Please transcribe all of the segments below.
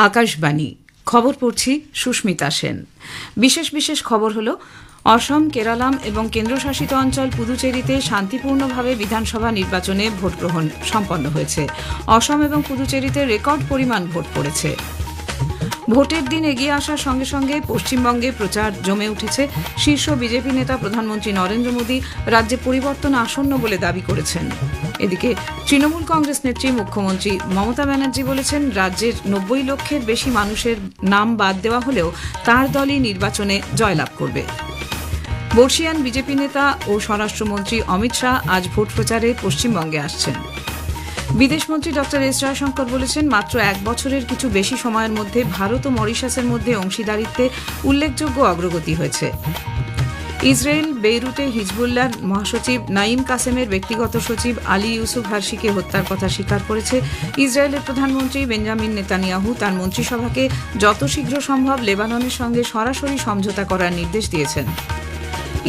আকাশবাণী খবর পড়ছি সুস্মিতা সেন। বিশেষ খবর হলো অসম, কেরালাম এবং কেন্দ্রশাসিত অঞ্চল পুদুচেরিতে শান্তিপূর্ণভাবে বিধানসভা নির্বাচনে ভোট গ্রহণ সম্পন্ন হয়েছে। অসম এবং পুদুচেরিতে রেকর্ড পরিমাণ ভোট পড়েছে। ভোটের দিন এগিয়ে আসার সঙ্গে সঙ্গে পশ্চিমবঙ্গে প্রচার জমে উঠেছে। শীর্ষ বিজেপি নেতা প্রধানমন্ত্রী নরেন্দ্র মোদী রাজ্যে পরিবর্তন আসন্ন বলে দাবি করেছেন। এদিকে তৃণমূল কংগ্রেস নেত্রী মুখ্যমন্ত্রী মমতা ব্যানার্জি বলেছেন, রাজ্যের ৯০ লক্ষের বেশি মানুষের নাম বাদ দেওয়া হলেও তাঁর দলই নির্বাচনে জয়লাভ করবে। বর্ষীয়ান বিজেপি নেতা ও স্বরাষ্ট্রমন্ত্রী অমিত শাহ আজ ভোট প্রচারে পশ্চিমবঙ্গে আসছেন। বিদেশমন্ত্রী ডক্টর এস জয়শঙ্কর বলেছেন, মাত্র এক বছরের কিছু বেশি সময়ের মধ্যে ভারত ও মরিশাসের মধ্যে অংশীদারিত্বে উল্লেখযোগ্য অগ্রগতি হয়েছে। ইসরায়েল বেইরুটে হিজবুল্লাহর মহাসচিব নাঈম কাসেমের ব্যক্তিগত সচিব আলী ইউসুফ হারশিকে হত্যার কথা স্বীকার করেছে। ইসরায়েলের প্রধানমন্ত্রী বেঞ্জামিন নেতানিয়াহু তার মন্ত্রিসভাকে যত শীঘ্র সম্ভব লেবাননের সঙ্গে সরাসরি সমঝোতা করার নির্দেশ দিয়েছেন।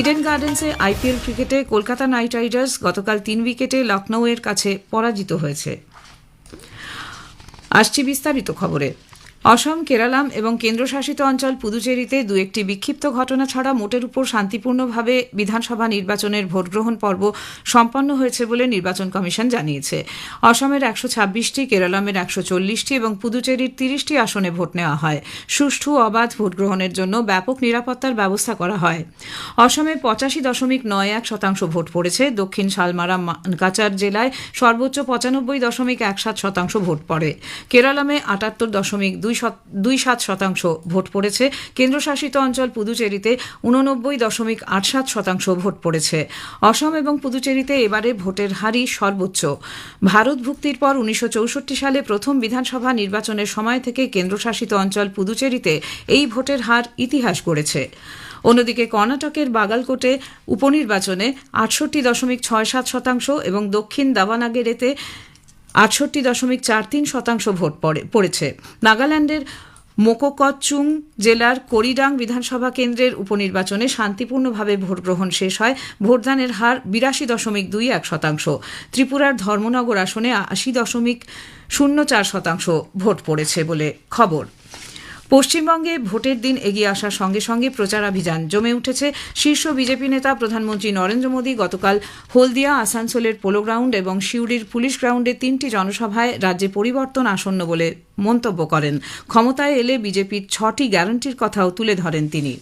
ইডেন গার্ডেন্সে আইপিএল ক্রিকেটে কলকাতা নাইট রাইডার্স গতকাল ৩ উইকেটে লখনৌয়ের কাছে পরাজিত হয়েছে। আসছি বিস্তারিত খবরে। অসম, কেরালাম এবং কেন্দ্রশাসিত অঞ্চল পুদুচেরিতে দু একটি বিক্ষিপ্ত ঘটনা ছাড়া মোটের উপর শান্তিপূর্ণভাবে বিধানসভা নির্বাচনের ভোটগ্রহণ পর্ব সম্পন্ন হয়েছে বলে নির্বাচন কমিশন জানিয়েছে। অসমের ১২৬টি, কেরালামের ১৪০টি এবং পুদুচেরির ৩০টি আসনে ভোট নেওয়া হয়। সুষ্ঠু অবাধ ভোটগ্রহণের জন্য ব্যাপক নিরাপত্তার ব্যবস্থা করা হয়। অসমে ৮৫.৯১% ভোট পড়েছে। দক্ষিণ শালমারা মানকাচার জেলায় সর্বোচ্চ ৯৫.১৭% ভোট পড়ে। কেরালামে ৭৮.২৭% ভোট পড়েছে। কেন্দ্রশাসিত অঞ্চল পুদুচেরিতে ৮৯.৮৭% ভোট পড়েছে। অসম এবং পুদুচেরিতে এবারে ভোটের হারই সর্বোচ্চ। ভারত ভুক্তির পর ১৯৬৪ সালে প্রথম বিধানসভা নির্বাচনের সময় থেকে কেন্দ্রশাসিত অঞ্চল পুদুচেরিতে এই ভোটের হার ইতিহাস গড়েছে। অন্যদিকে কর্ণাটকের বাগালকোটে উপনির্বাচনে ৬৮.৬৭% এবং দক্ষিণ দাভানাগেরেতে ৬৮.৪৩% ভোট পড়েছে। নাগাল্যান্ডের মোকোকচুং জেলার করিডাং বিধানসভা কেন্দ্রের উপনির্বাচনে শান্তিপূর্ণভাবে ভোট গ্রহণ শেষ হয়। ভোটদানের হার ৮২.২১%। ত্রিপুরার ধর্মনগর আসনে ৮০.০৪% ভোট পড়েছে বলে খবর। পশ্চিমবঙ্গে ভোটের দিন এগিয়ে আসার সঙ্গে সঙ্গে প্রচারাভিযান জমে উঠেছে। শীর্ষ বিজেপি নেতা প্রধানমন্ত্রী নরেন্দ্র মোদী গতকাল হলদিয়া, আসানসোলের পোলো গ্রাউন্ড এবং সিউড়ির পুলিশ গ্রাউন্ডে ৩টি জনসভায় রাজ্যে পরিবর্তন আসন্ন বলে মন্তব্য করেন। ক্ষমতায় এলে বিজেপির ৬টি গ্যারান্টির কথাও তুলে ধরেন তিনি।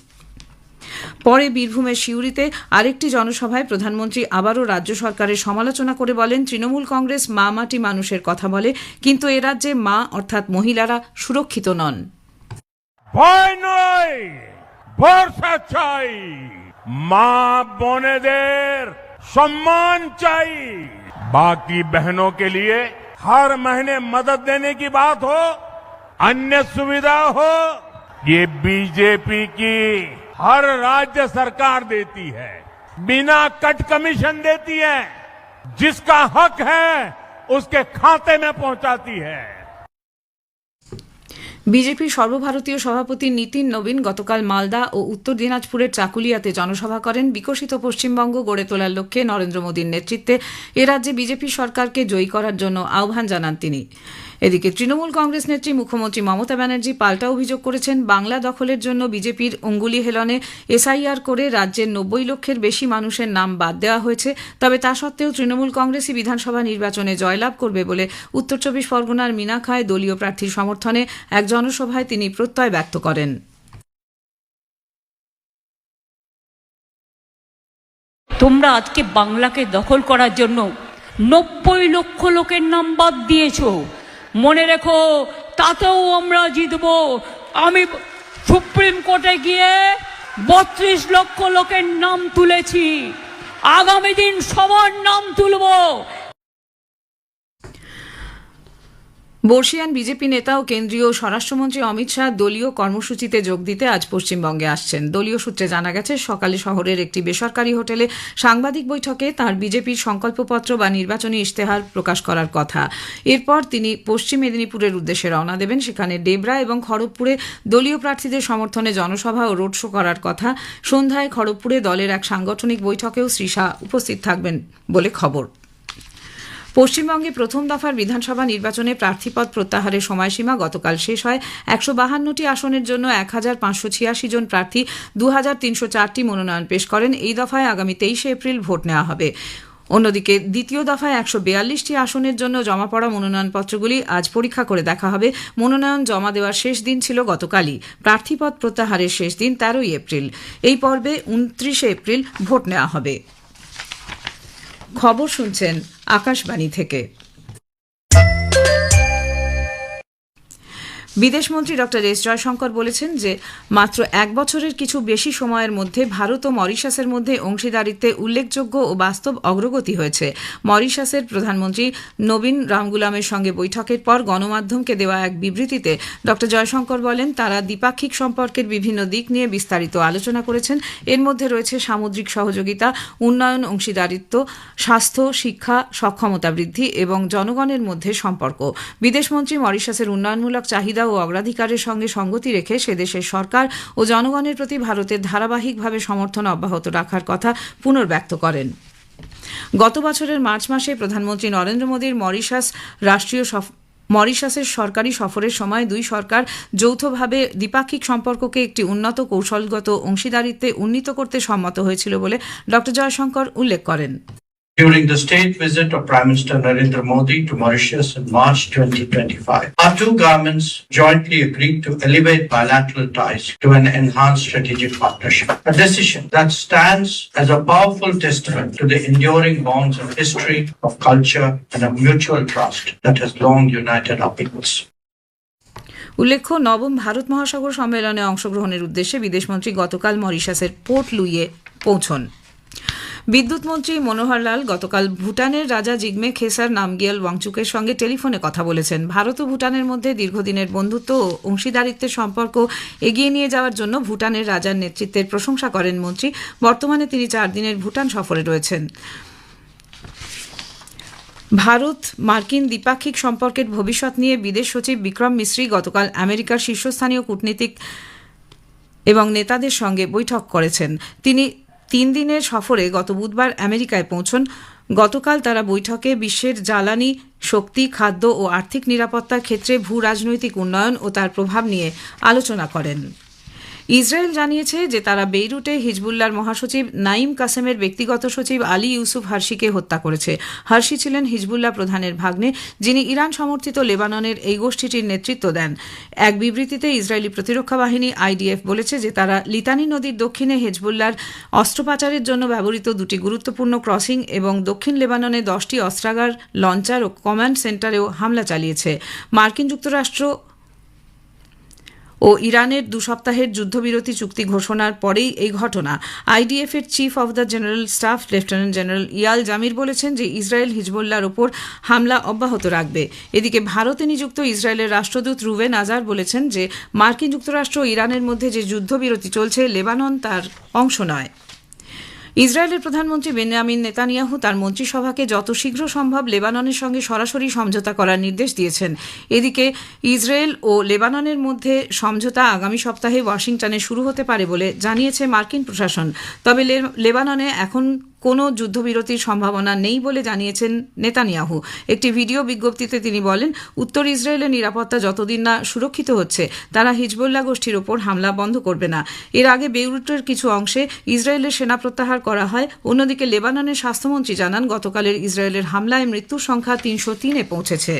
পরে বীরভূমের সিউড়িতে আরেকটি জনসভায় প্রধানমন্ত্রী আবারও রাজ্য সরকারের সমালোচনা করে বলেন, তৃণমূল কংগ্রেস মা মাটি মানুষের কথা বলে, কিন্তু এ রাজ্যে মা অর্থাৎ মহিলারা সুরক্ষিত নন। ভয় নয়, ভরসা চাই, মা বোনেদের সম্মান চাই। बाकी बहनों के लिए हर महीने मदद देने की बात हो, अन्य सुविधा हो, ये बीजेपी की हर राज्य सरकार देती है, बिना कट कमीशन देती है, जिसका हक है उसके खाते में पहुंचाती है। বিজেপির সর্বভারতীয় সভাপতি নীতিন নবীন গতকাল মালদা ও উত্তর দিনাজপুরের চাকুলিয়াতে জনসভা করেন। বিকশিত পশ্চিমবঙ্গ গড়ে তোলার লক্ষ্যে নরেন্দ্র মোদীর নেতৃত্বে এ রাজ্যে বিজেপি সরকারকে জয়ী করার জন্য আহ্বান জানান তিনি। এদিকে তৃণমূল কংগ্রেস নেত্রী মুখ্যমন্ত্রী মমতা ব্যানার্জি পাল্টা অভিযোগ করেছেন, বাংলা দখলের জন্য বিজেপির অঙ্গুলি হেলনে এসআইআর করে রাজ্যের ৯০ লক্ষের বেশি মানুষের নাম বাদ দেওয়া হয়েছে। তবে তা সত্ত্বেও তৃণমূল কংগ্রেসই বিধানসভা নির্বাচনে জয়লাভ করবে বলে উত্তর ২৪ পরগনার মিনাখায় দলীয় প্রার্থীর সমর্থনে এক জনসভায় তিনি প্রত্যয় ব্যক্ত করেন। তোমরা আজকে বাংলাকে দখল করার জন্য ৯০ লক্ষ লোকের নাম বাদ দিয়েছো। মনে রেখো, তাতেও আমরা জিতব। আমি সুপ্রিম কোর্টে গিয়ে ৩২ লক্ষ লোকের নাম তুলেছি, আগামী দিন সবার নাম তুলব। বর্ষীয়ান বিজেপি নেতা ও কেন্দ্রীয় স্বরাষ্ট্রমন্ত্রী অমিত শাহ দলীয় কর্মসূচিতে যোগ দিতে আজ পশ্চিমবঙ্গে আসছেন। দলীয় সূত্রে জানা গেছে, সকালে শহরের একটি বেসরকারি হোটেলে সাংবাদিক বৈঠকে তাঁর বিজেপির সংকল্পপত্র বা নির্বাচনী ইশতেহার প্রকাশ করার কথা। এরপর তিনি পশ্চিম মেদিনীপুরের উদ্দেশ্যে রওনা দেবেন। সেখানে ডেবরা এবং খড়গপুরে দলীয় প্রার্থীদের সমর্থনে জনসভা ও রোড শো করার কথা। সন্ধ্যায় খড়গপুরে দলের এক সাংগঠনিক বৈঠকেও শ্রী শাহ উপস্থিত থাকবেন বলে খবর। পশ্চিমবঙ্গে প্রথম দফার বিধানসভা নির্বাচনে প্রার্থীপদ প্রত্যাহারের সময়সীমা গতকাল শেষ হয়। 152টি আসনের জন্য 1586 জন প্রার্থী 2304টি মনোনয়ন পেশ করেন। এই দফায় আগামী 23 এপ্রিল ভোট নেওয়া হবে। অন্যদিকে দ্বিতীয় দফায় 142টি আসনের জন্য জমা পড়া মনোনয়নপত্রগুলি আজ পরীক্ষা করে দেখা হবে। মনোনয়ন জমা দেওয়ার শেষ দিন ছিল গতকালই। প্রার্থীপদ প্রত্যাহারের শেষ দিন 13 এপ্রিল। এই পর্বে 29 এপ্রিল ভোট নেওয়া হবে। খবর শুনছেন আকাশবাণী থেকে। বিদেশমন্ত্রী ডক্টর এস জয়শঙ্কর বলেছেন যে মাত্র এক বছরের কিছু বেশি সময়ের মধ্যে ভারত ও মরিশাসের মধ্যে অংশীদারিত্বে উল্লেখযোগ্য ও বাস্তব অগ্রগতি হয়েছে। মরিশাসের প্রধানমন্ত্রী নবীন রামগুলামের সঙ্গে বৈঠকের পর গণমাধ্যমকে দেওয়া এক বিবৃতিতে ডক্টর জয়শঙ্কর বলেন, তারা দ্বিপাক্ষিক সম্পর্কের বিভিন্ন দিক নিয়ে বিস্তারিত আলোচনা করেছেন। এর মধ্যে রয়েছে সামুদ্রিক সহযোগিতা, উন্নয়ন অংশীদারিত্ব, স্বাস্থ্য, শিক্ষা, সক্ষমতা বৃদ্ধি এবং জনগণের মধ্যে সম্পর্ক। বিদেশমন্ত্রী মরিশাসের উন্নয়নমূলক চাহিদা ও অগ্রাধিকারের সঙ্গে সঙ্গতি রেখে সে দেশের সরকার ও জনগণের প্রতি ভারতের ধারাবাহিকভাবে সমর্থন অব্যাহত রাখার কথা পুনর্ব্যক্ত করেন। গত বছরের মার্চ মাসে প্রধানমন্ত্রী নরেন্দ্র মোদীর মরিশাসের সরকারি সফরের সময় দুই সরকার যৌথভাবে দ্বিপাক্ষিক সম্পর্ককে একটি উন্নত কৌশলগত অংশীদারিত্বে উন্নীত করতে সম্মত হয়েছিল বলে ড জয়শঙ্কর উল্লেখ করেন। During the state visit of Prime Minister Narendra Modi to Mauritius in March 2025, our two governments jointly agreed to elevate bilateral ties to an enhanced strategic partnership, a decision that stands as a powerful testament to the enduring bonds of history, of culture, and of mutual trust that has long united our peoples. উল্লেখ্য, নবম ভারত মহাসাগর সম্মেলনে অংশগ্রহণের উদ্দেশ্যে বিদেশমন্ত্রী গতকাল মরিশাসের port লুইয়ে পৌঁছন। বিদ্যুৎ মন্ত্রী মনোহর লাল গতকাল ভুটানের রাজা জিগমে খেসার নামগিয়াল ওয়াংচুকের সঙ্গে টেলিফোনে কথা বলেছেন। ভারত ও ভুটানের মধ্যে দীর্ঘদিনের বন্ধুত্ব ও অংশীদারিত্বের সম্পর্ক এগিয়ে নিয়ে যাওয়ার জন্য ভুটানের রাজার নেতৃত্বের প্রশংসা করেন মন্ত্রী। বর্তমানে তিনি 4 দিনের ভুটান সফরে রয়েছেন। ভারত মার্কিন দ্বিপাক্ষিক সম্পর্কের ভবিষ্যৎ নিয়ে বিদেশ সচিব বিক্রম মিশ্রি গতকাল আমেরিকার শীর্ষস্থানীয় কূটনীতিক এবং নেতাদের সঙ্গে বৈঠক করেছেন। তিনি 3 দিনের সফরে গত বুধবার আমেরিকায় পৌঁছন। গতকাল তারা বৈঠকে বিশ্বের জ্বালানি, শক্তি, খাদ্য ও আর্থিক নিরাপত্তার ক্ষেত্রে ভূ রাজনৈতিক উন্নয়ন ও তার প্রভাব নিয়ে আলোচনা করেন। ইসরায়েল জানিয়েছে যে তারা বেইরুটে হিজবুল্লাহর মহাসচিব নাইম কাসেমের ব্যক্তিগত সচিব আলী ইউসুফ হার্শিকে হত্যা করেছে। হার্শি ছিলেন হিজবুল্লাহ প্রধানের ভাগ্নে, যিনি ইরান সমর্থিত লেবাননের এই গোষ্ঠীটির নেতৃত্ব দেন। এক বিবৃতিতে ইসরায়েলি প্রতিরক্ষা বাহিনী IDF বলেছে যে তারা লিতানি নদীর দক্ষিণে হিজবুল্লাহর অস্ত্র পাচারের জন্য ব্যবহৃত 2টি গুরুত্বপূর্ণ ক্রসিং এবং দক্ষিণ লেবাননে 10টি অস্ত্রাগার, লঞ্চার ও কমান্ড সেন্টারেও হামলা চালিয়েছে। মার্কিন যুক্তরাষ্ট্র ও ইরানের 2 সপ্তাহের যুদ্ধবিরতি চুক্তি ঘোষণার পরেই এই ঘটনা। IDF এর chief of the general staff lieutenant general Eyal Zamir বলেছেন যে ইসরায়েল হিজবুল্লাহর ওপর হামলা অব্যাহত রাখবে। এদিকে ভারতে নিযুক্ত ইসরায়েলের রাষ্ট্রদূত রুবেন আজার বলেছেন যে মার্কিন যুক্তরাষ্ট্র ও ইরানের মধ্যে যে যুদ্ধবিরতি চলছে, লেবানন তার অংশ নয়। ইসরায়েলের প্রধানমন্ত্রী বেনিয়ামিন নেতানিয়াহু তার মন্ত্রিসভাকে যত শীঘ্র সম্ভব লেবাননের সঙ্গে সরাসরি সমঝোতা করার নির্দেশ দিয়েছেন। এদিকে ইসরায়েল ও লেবাননের মধ্যে সমঝোতা আগামী সপ্তাহে ওয়াশিংটনে শুরু হতে পারে বলে জানিয়েছে মার্কিন প্রশাসন। তবে লেবাননে এখন কোনো যুদ্ধবিরতির সম্ভাবনা নেই বলে জানিয়েছেন নেতানিয়াহু। একটি ভিডিও বিজ্ঞপ্তিতে তিনি বলেন, উত্তর ইসরায়েলের নিরাপত্তা যতদিন না সুরক্ষিত হচ্ছে, তারা হিজবুল্লাহ গোষ্ঠীর ওপর হামলা বন্ধ করবে না। এর আগে বেইরুটের কিছু অংশে ইসরায়েলের সেনা প্রত্যাহার করা হয়। অন্যদিকে লেবাননের স্বাস্থ্যমন্ত্রী জানান, গতকালের ইসরায়েলের হামলায় মৃত্যুর সংখ্যা 303-এ পৌঁছেছে।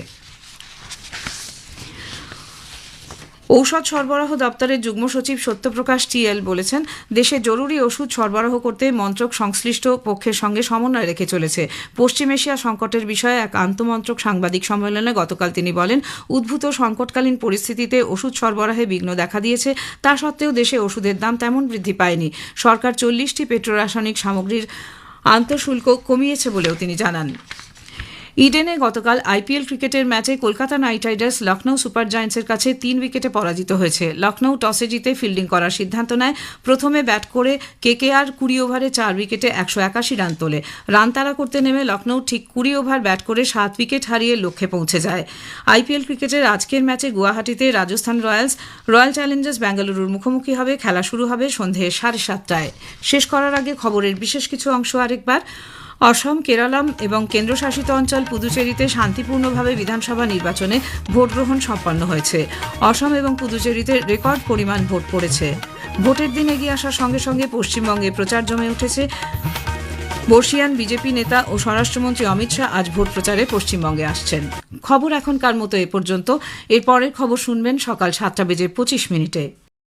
ঔষধ সরবরাহ দপ্তরের যুগ্ম সচিব সত্যপ্রকাশ TL বলেছেন, দেশে জরুরি ওষুধ সরবরাহ করতে মন্ত্রক সংশ্লিষ্ট পক্ষের সঙ্গে সমন্বয় রেখে চলেছে। পশ্চিম এশিয়া সংকটের বিষয়ে এক আন্তমন্ত্রক সাংবাদিক সম্মেলনে গতকাল তিনি বলেন, উদ্ভূত সংকটকালীন পরিস্থিতিতে ওষুধ সরবরাহে বিঘ্ন দেখা দিয়েছে। তা সত্ত্বেও দেশে ওষুধের দাম তেমন বৃদ্ধি পায়নি। সরকার 40টি পেট্রোরাসায়নিক সামগ্রীর আন্তঃশুল্ক কমিয়েছে বলেও তিনি জানান। ইডেনে গতকাল IPL ক্রিকেটের ম্যাচে Kolkata knight riders Lucknow super জায়ান্টসের কাছে 3 উইকেটে পরাজিত হয়েছে। লখনৌ টসে জিতে ফিল্ডিং করার সিদ্ধান্ত নেয়। প্রথমে ব্যাট করে KKR 20 ওভারে 4 উইকেটে 181 রান তোলে। রান তাড়া করতে নেমে লখনৌ ঠিক 20 ওভার ব্যাট করে 7 উইকেট হারিয়ে লক্ষ্যে পৌঁছে যায়। IPL ক্রিকেটের আজকের ম্যাচে গুয়াহাটিতে রাজস্থান রয়্যাল চ্যালেঞ্জার্স বেঙ্গালুরুর মুখোমুখি হবে। খেলা শুরু হবে সন্ধে 7:30টায়। শেষ করার আগে খবরের বিশেষ কিছু অংশ আরেকবার। অসম, কেরালাম এবং কেন্দ্রশাসিত অঞ্চল পুদুচেরিতে শান্তিপূর্ণভাবে বিধানসভা নির্বাচনে ভোট গ্রহণ সম্পন্ন হয়েছে। অসম এবং পুদুচেরিতে রেকর্ড পরিমাণ ভোট পড়েছে। ভোটের দিন এগিয়ে আসার সঙ্গে সঙ্গে পশ্চিমবঙ্গে প্রচার জমে উঠেছে। বর্ষিয়ান বিজেপি নেতা ও স্বরাষ্ট্রমন্ত্রী অমিত শাহ আজ ভোট প্রচারে পশ্চিমবঙ্গে আসছেন। খবর এখনকার মতো এ পর্যন্ত। এর পরের খবর শুনবেন সকাল 7:25 মিনিটে।